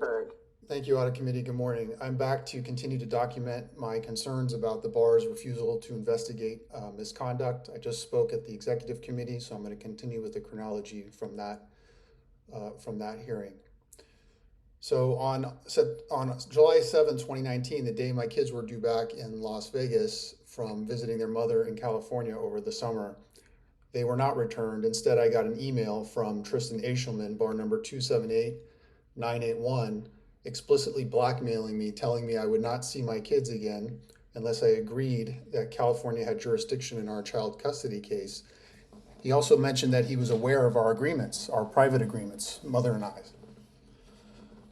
Sternberg. Thank you, Audit Committee. Good morning. I'm back to continue to document my concerns about the bar's refusal to investigate misconduct. I just spoke at the Executive Committee, so I'm going to continue with the chronology from that hearing. So on July 7, 2019, the day my kids were due back in Las Vegas from visiting their mother in California over the summer, they were not returned. Instead, I got an email from Tristan Aishelman, bar number 278981, explicitly blackmailing me, telling me I would not see my kids again unless I agreed that California had jurisdiction in our child custody case. He also mentioned that he was aware of our agreements, our private agreements, mother and I.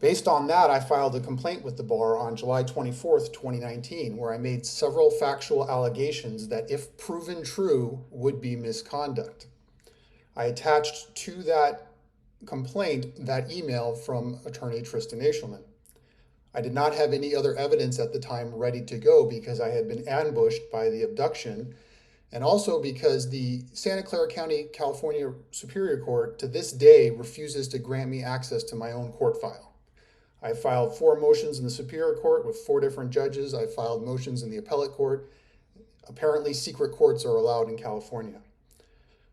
Based on that, I filed a complaint with the bar on July 24th, 2019, where I made several factual allegations that, if proven true, would be misconduct. I attached to that complaint that email from attorney Tristan Aishelman. I did not have any other evidence at the time ready to go because I had been ambushed by the abduction, and also because the Santa Clara County, California Superior Court to this day refuses to grant me access to my own court file. I filed 4 motions in the Superior Court with 4 different judges. I filed motions in the Appellate Court. Apparently, secret courts are allowed in California.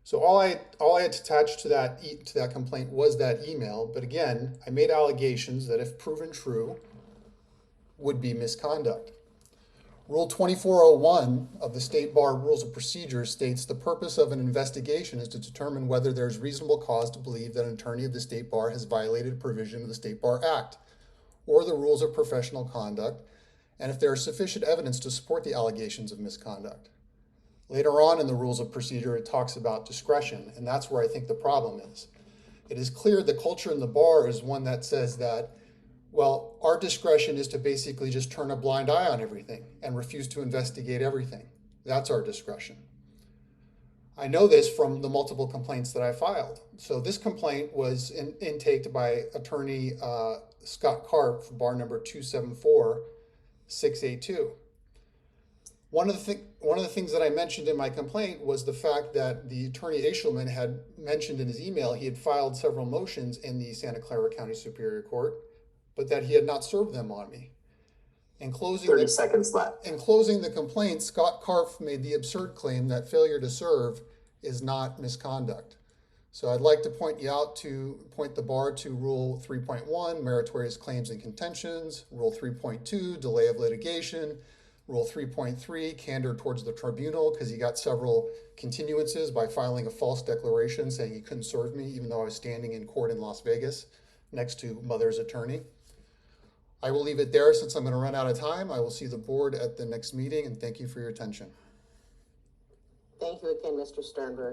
So all I had attached to that complaint was that email. But again, I made allegations that, if proven true, would be misconduct. Rule 2401 of the State Bar Rules of Procedure states the purpose of an investigation is to determine whether there's reasonable cause to believe that an attorney of the State Bar has violated a provision of the State Bar Act or the rules of professional conduct, and if there is sufficient evidence to support the allegations of misconduct. Later on in the Rules of Procedure, it talks about discretion, and that's where I think the problem is. It is clear the culture in the bar is one that says that, well, our discretion is to basically just turn a blind eye on everything and refuse to investigate everything. That's our discretion. I know this from the multiple complaints that I filed. So this complaint was intaked by attorney Scott Karp for bar number 274682. One of the things that I mentioned in my complaint was the fact that the attorney Aishelman had mentioned in his email he had filed several motions in the Santa Clara County Superior Court, but that he had not served them on me. In closing 30 seconds left. In closing the complaint, Scott Karp made the absurd claim that failure to serve is not misconduct. So I'd like to point the bar to Rule 3.1, meritorious claims and contentions, Rule 3.2, delay of litigation, Rule 3.3, candor towards the tribunal, because he got several continuances by filing a false declaration saying he couldn't serve me, even though I was standing in court in Las Vegas next to mother's attorney. I will leave it there since I'm going to run out of time. I will see the board at the next meeting, and thank you for your attention. Thank you again, Mr. Sternberg.